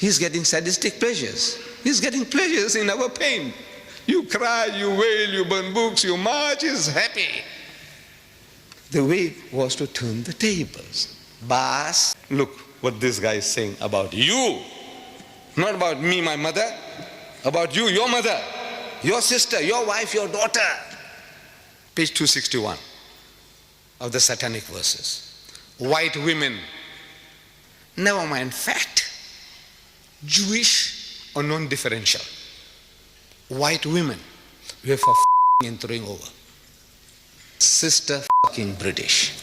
He's getting sadistic pleasures. He's getting pleasures in our pain. You cry, you wail, you burn books, you march, he's happy. The way was to turn the tables. Boss, look what this guy is saying about you. Not about me, my mother. About you, your mother, your sister, your wife, your daughter. Page 261 of the Satanic verses. White women, never mind fat, Jewish or non-differential. White women, we're for and throwing over. Sister fucking British.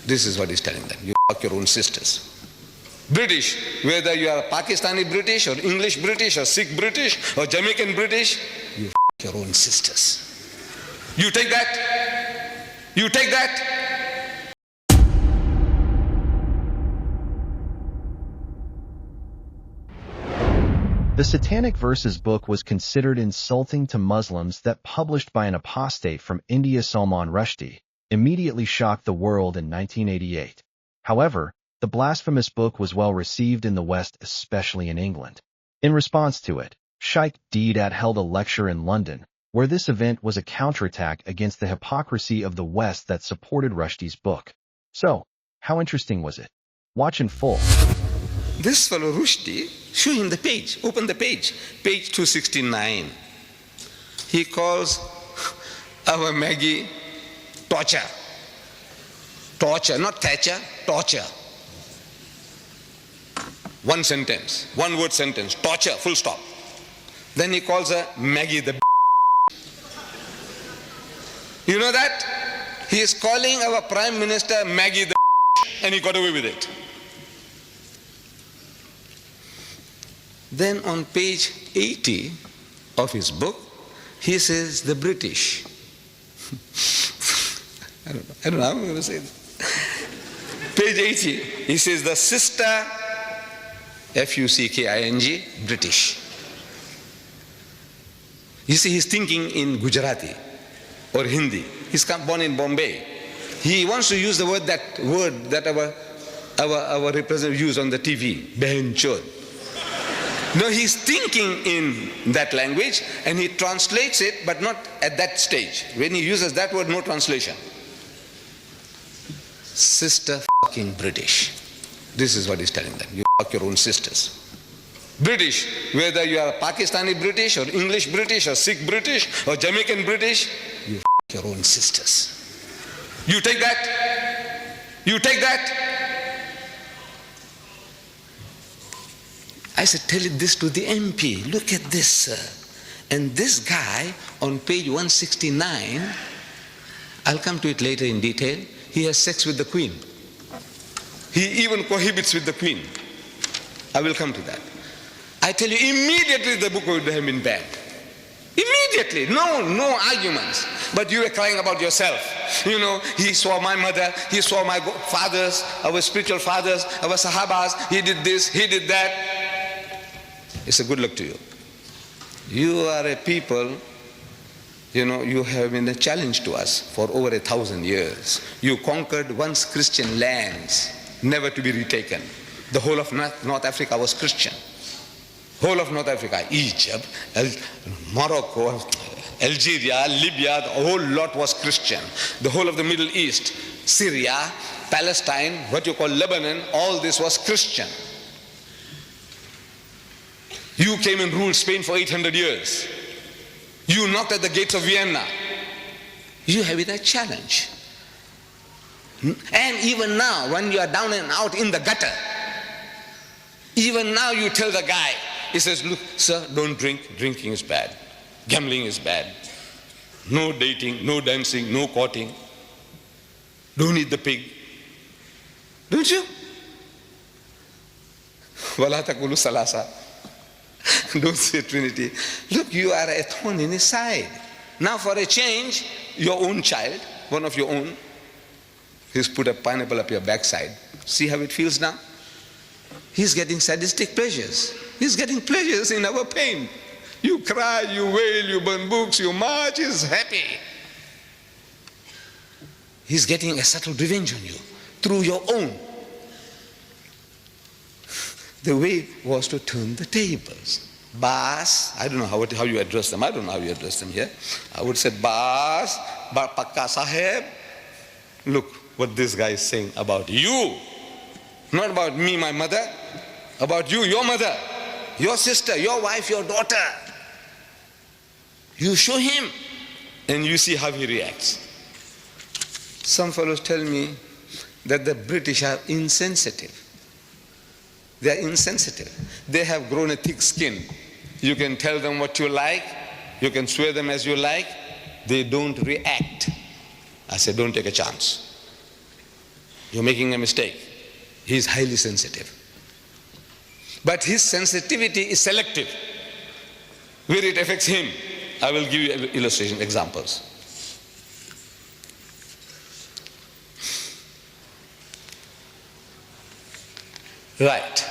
This is what he's telling them. You fuck your own sisters. British, whether you are Pakistani British or English British or Sikh British or Jamaican British, you fuck your own sisters. You take that? You take that? The Satanic Verses book was considered insulting to Muslims that published by an apostate from India, Salman Rushdie, immediately shocked the world in 1988. However, the blasphemous book was well received in the West, especially in England. In response to it, Ahmed Deedat held a lecture in London, where this event was a counterattack against the hypocrisy of the West that supported Rushdie's book. So, how interesting was it? Watch in full. This fellow Rushdie, show him the page, open the page, page 269. He calls our Maggie torture. Torture, not Thatcher, torture. One sentence, one word sentence, torture, full stop. Then he calls her Maggie the You know that? He is calling our Prime Minister Maggie the and he got away with it. Then on page 80 of his book, he says the British. I don't know how I'm going to say this. Page 80, he says the sister, F-U-C-K-I-N-G, British. You see, he's thinking in Gujarati or Hindi. He's born in Bombay. He wants to use the word that our representative used on the TV, Behin Chod. No, he's thinking in that language and he translates it, but not at that stage. When he uses that word, no translation. Sister fucking British. This is what he's telling them. You fuck your own sisters. British, whether you are Pakistani British or English British or Sikh British or Jamaican British, you fuck your own sisters. You take that? You take that? I said, tell this to the MP. Look at this, sir. And this guy on page 169, I'll come to it later in detail, he has sex with the Queen. He even cohabits with the Queen. I will come to that. I tell you, immediately the book would have been banned. Immediately. No arguments. But you were crying about yourself. You know, he saw my mother, he saw my fathers, our spiritual fathers, our Sahabas, he did this, he did that. It's a good luck to you. You are a people, you know, you have been a challenge to us for over 1,000 years. You conquered once Christian lands, never to be retaken. The whole of North Africa was Christian. Whole of North Africa, Egypt, Morocco, Algeria, Libya, the whole lot was Christian. The whole of the Middle East, Syria, Palestine, what you call Lebanon, all this was Christian. You came and ruled Spain for 800 years. You knocked at the gates of Vienna. You have it a challenge. And even now, when you are down and out in the gutter, even now you tell the guy, he says, look, sir, don't drink. Drinking is bad. Gambling is bad. No dating, no dancing, no courting. Don't eat the pig. Don't you? Wala taqulu salasa. Don't say Trinity. Look, you are a thorn in his side. Now for a change, your own child, one of your own, he's put a pineapple up your backside. See how it feels now? He's getting sadistic pleasures. He's getting pleasures in our pain. You cry, you wail, you burn books, you march, he's happy. He's getting a subtle revenge on you through your own. The way was to turn the tables. Bas, I don't know how you address them. I don't know how you address them here. I would say, Bas, Pakka Saheb, look what this guy is saying about you. Not about me, my mother, about you, your mother, your sister, your wife, your daughter. You show him and you see how he reacts. Some fellows tell me that the British are insensitive. They are insensitive. They have grown a thick skin. You can tell them what you like, you can swear them as you like, they don't react. I said, don't take a chance. You're making a mistake. He is highly sensitive. But his sensitivity is selective. Where it affects him, I will give you illustration, examples. Right.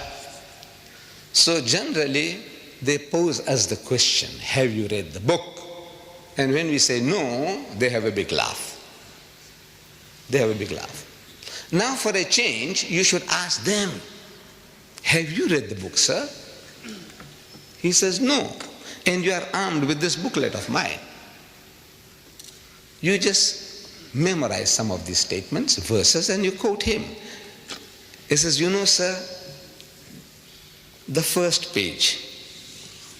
So generally, they pose us the question, have you read the book? And when we say no, they have a big laugh. They have a big laugh. Now for a change, you should ask them, have you read the book, sir? He says, no. And you are armed with this booklet of mine. You just memorize some of these statements, verses, and you quote him. He says, you know, sir, the first page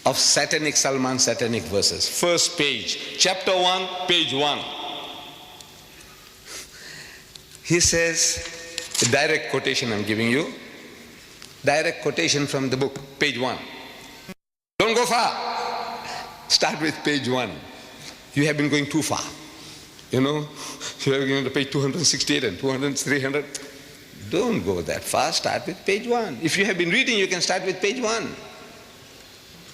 of Satanic Satanic verses, first page, chapter 1, page 1. He says, a direct quotation I'm giving you, direct quotation from the book, page 1. Don't go far. Start with page 1. You have been going too far. You know, you have been to page 268 and 200, 300. Don't go that far, start with page 1. If you have been reading, you can start with page 1.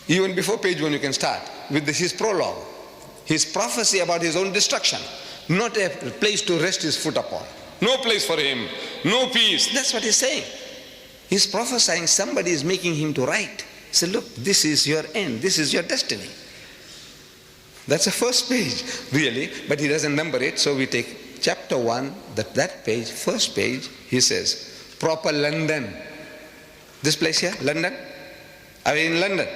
Even before page 1 you can start with his prologue, his prophecy about his own destruction. Not a place to rest his foot upon. No place for him, no peace. That's what he's saying. He's prophesying somebody is making him to write. He said, look, this is your end, this is your destiny. That's the first page, really, but he doesn't number it, so we take chapter 1, that page, first page, he says, proper London. This place here, London? Are we in London?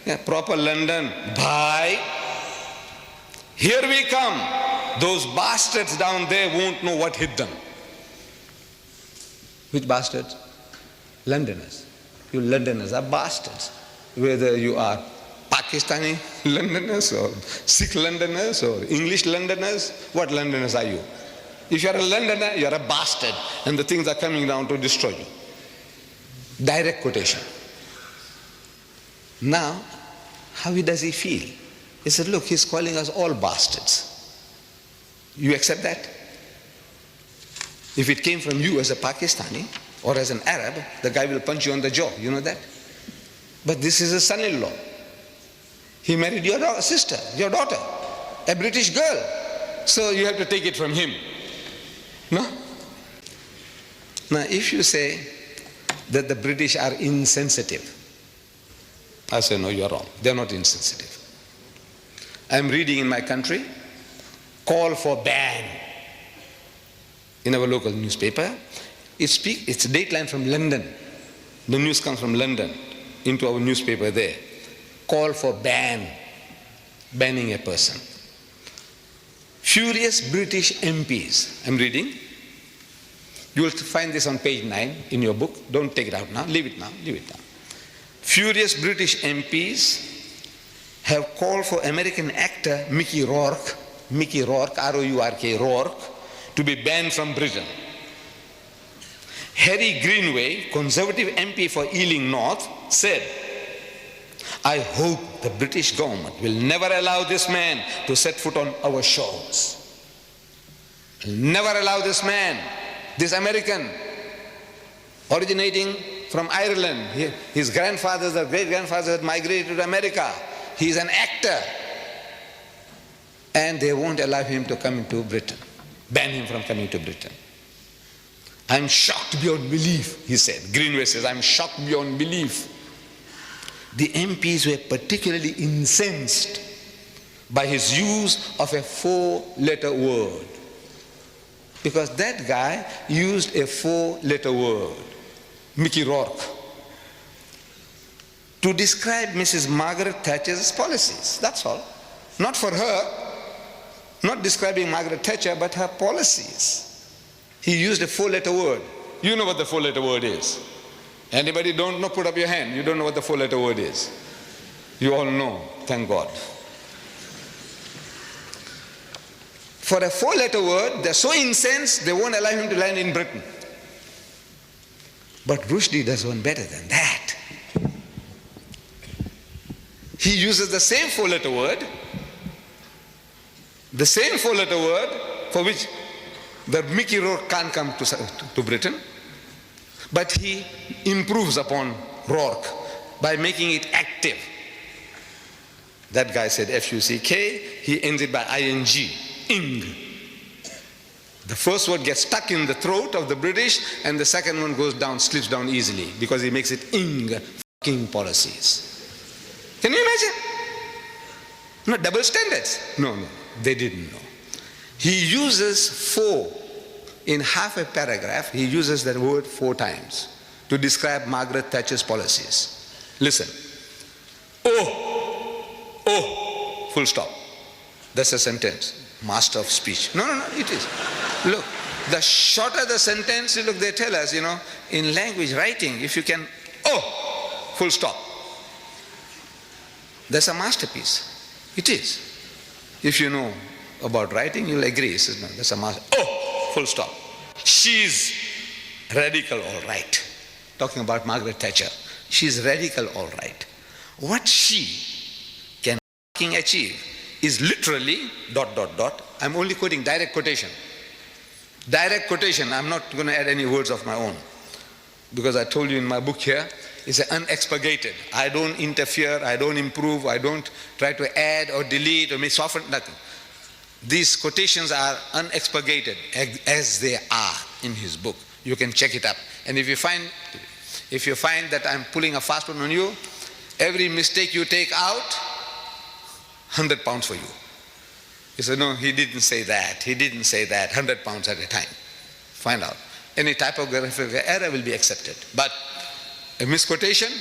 Yeah, proper London. Bye. Here we come. Those bastards down there won't know what hit them. Which bastards? Londoners. You Londoners are bastards. Whether you are Pakistani Londoners or Sikh Londoners or English Londoners, what Londoners are you? If you are a Londoner, you are a bastard, and the things are coming down to destroy you. Direct quotation. Now, how does he feel? He said, look, he's calling us all bastards. You accept that? If it came from you as a Pakistani or as an Arab, the guy will punch you on the jaw, you know that? But this is a son-in-law. He married your sister, your daughter, a British girl. So you have to take it from him. No? Now, if you say that the British are insensitive, I say, no, you are wrong. They are not insensitive. I am reading in my country, call for ban in our local newspaper. It's a dateline from London. The news comes from London into our newspaper there. Call for banning a person. Furious British MPs. I'm reading. You will find this on page 9 in your book. Don't take it out now. Leave it now. Leave it now. Furious British MPs have called for American actor Mickey Rourke, R-O-U-R-K, Rourke, to be banned from Britain. Harry Greenway, Conservative MP for Ealing North, said, I hope the British government will never allow this man to set foot on our shores. Will never allow this man, this American, originating from Ireland. His grandfathers or great-grandfathers had migrated to America. He's an actor. And they won't allow him to come into Britain, ban him from coming to Britain. I'm shocked beyond belief, he said. Greenway says, I'm shocked beyond belief. The MPs were particularly incensed by his use of a 4-letter word. Because that guy used a 4-letter word, Mickey Rourke. to describe Mrs. Margaret Thatcher's policies. That's all. Not for her, not describing Margaret Thatcher, but her policies. He used a four-letter word. You know what the four-letter word is. Anybody don't know, put up your hand. You don't know what the four-letter word is. You all know, thank God. For a four-letter word, they're so incensed, they won't allow him to land in Britain. But Rushdie does one better than that. He uses the same four-letter word, for which the Mickey Rourke can't come to Britain, but he improves upon Rourke by making it active. That guy said F-U-C-K, he ends it by I-N-G, ing. The first word gets stuck in the throat of the British, and the second one goes down, slips down easily, because he makes it ing, fucking policies. Can you imagine? No, double standards. No, they didn't know. He uses four. In half a paragraph, he uses that word 4 times to describe Margaret Thatcher's policies. Listen. Oh, full stop. That's a sentence. Master of speech. No, it is. Look, the shorter the sentence, look, they tell us, in language writing, if you can, full stop. That's a masterpiece. It is. If you know about writing, you'll agree. No, that's a masterpiece. Full stop. She's radical, all right. Talking about Margaret Thatcher. She's radical, all right. What she can achieve is literally ... I'm only quoting direct quotation. Direct quotation. I'm not going to add any words of my own. Because I told you in my book here, it's unexpurgated. I don't interfere, I don't improve, I don't try to add or delete or soften, nothing. These quotations are unexpurgated as they are in his book. You can check it up. And if you find that I'm pulling a fast one on you, every mistake you take out, £100 for you. You say, no, he didn't say that, 100 pounds at a time. Find out. Any typographical error will be accepted. But a misquotation,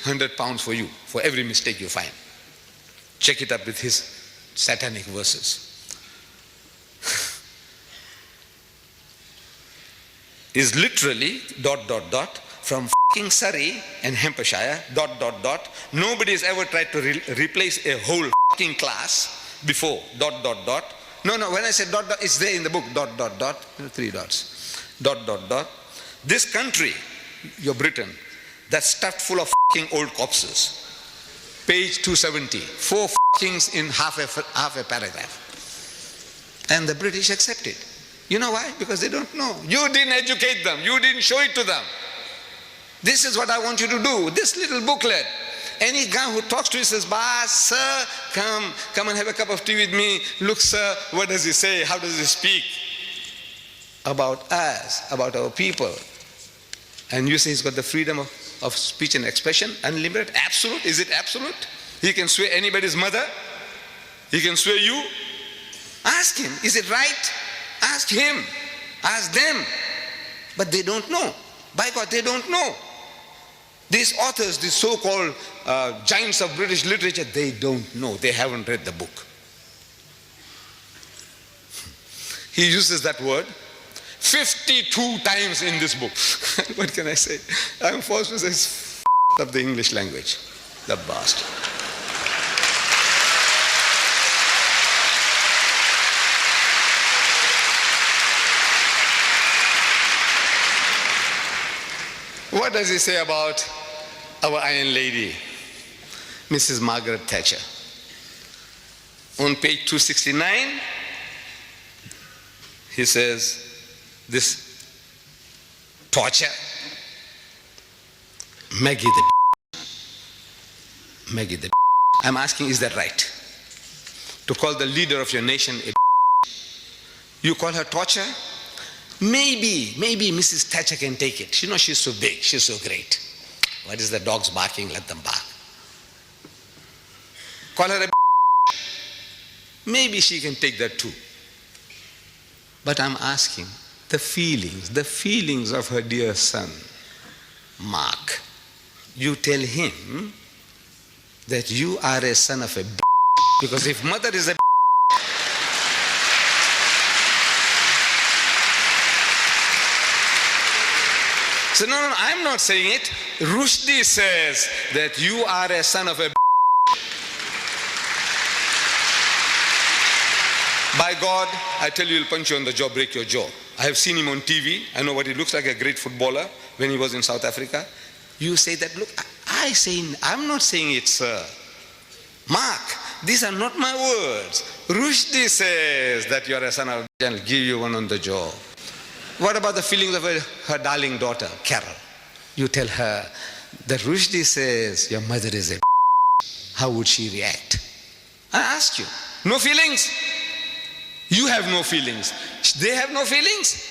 £100 for you, for every mistake you find. Check it up with his satanic verses. Is literally ... from fucking Surrey and Hampshire ... Nobody has ever tried to replace a whole fucking class before ... No, when I say ... it's there in the book ... 3 dots. ... This country, your Britain, that's stuffed full of fucking old corpses. Page 270. 4 fuckings in half a paragraph. And the British accept it. You know why? Because they don't know. You didn't educate them. You didn't show it to them. This is what I want you to do. This little booklet. Any guy who talks to you says, "Boss, sir, come and have a cup of tea with me. Look, sir, what does he say? How does he speak?" About us, about our people. And you say he's got the freedom of speech and expression, unlimited, absolute. Is it absolute? He can swear anybody's mother. He can swear you. Ask him, is it right? Ask him. Ask them. But they don't know. By God, they don't know. These authors, these so-called giants of British literature, they don't know. They haven't read the book. He uses that word 52 times in this book. What can I say? I'm forced to say it's of the English language. The bastard. What does he say about our Iron Lady, Mrs. Margaret Thatcher? On page 269, he says, this torture, Maggie the I'm asking, is that right? To call the leader of your nation a you call her torture? Maybe Mrs. Thatcher can take it. You know, she's so big, she's so great. What is the dogs barking? Let them bark. Call her a maybe she can take that too. But I'm asking, the feelings of her dear son, Mark, you tell him that you are a son of a b****. Because if mother is a b****, so no, I'm not saying it. Rushdie says that you are a son of a b****. By God, I tell you, he'll punch you on the jaw, break your jaw. I have seen him on TV. I know what he looks like, a great footballer when he was in South Africa. You say that, look, I'm not saying it, sir. Mark, these are not my words. Rushdie says that you're a son of a, and I'll give you one on the jaw. What about the feelings of her darling daughter, Carol? You tell her that Rushdie says your mother is a, how would she react? I ask you, no feelings? You have no feelings. They have no feelings?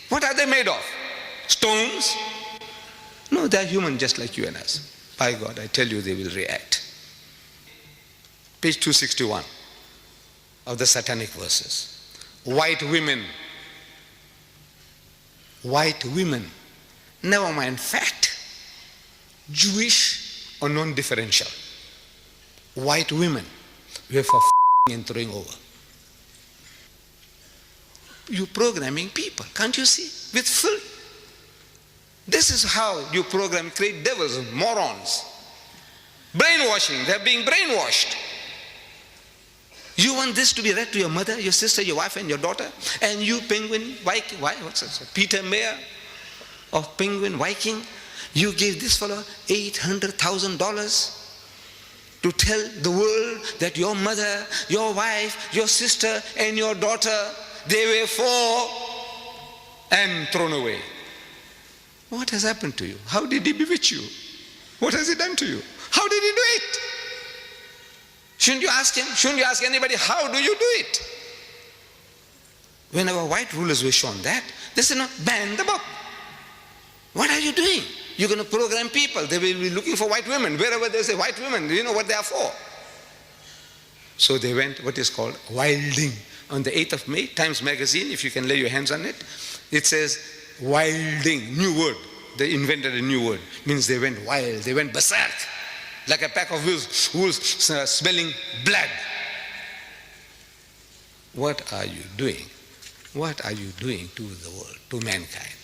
What are they made of? Stones? No, they're human just like you and us. By God, I tell you, they will react. Page 261 of the Satanic verses. White women. White women. Never mind fat, Jewish or non-differential. White women. We are for and throwing over. You programming people, can't you see? With filth. This is how you program, create devils, morons. Brainwashing, they're being brainwashed. You want this to be read to your mother, your sister, your wife, and your daughter? And you, Penguin Viking, what's that? Peter Mayer of Penguin Viking, you gave this fellow $800,000 to tell the world that your mother, your wife, your sister, and your daughter, they were for and thrown away. What has happened to you? How did he bewitch you? What has he done to you? How did he do it? Shouldn't you ask him? Shouldn't you ask anybody, how do you do it? When our white rulers were shown that, they said, no, ban the book. What are you doing? You're going to program people. They will be looking for white women. Wherever there's a white woman, you know what they are for. So they went what is called wilding. On the 8th of May, Times Magazine, if you can lay your hands on it, it says wilding, new word. They invented a new word. Means they went wild, they went berserk. Like a pack of wolves smelling blood. What are you doing? What are you doing to the world, to mankind?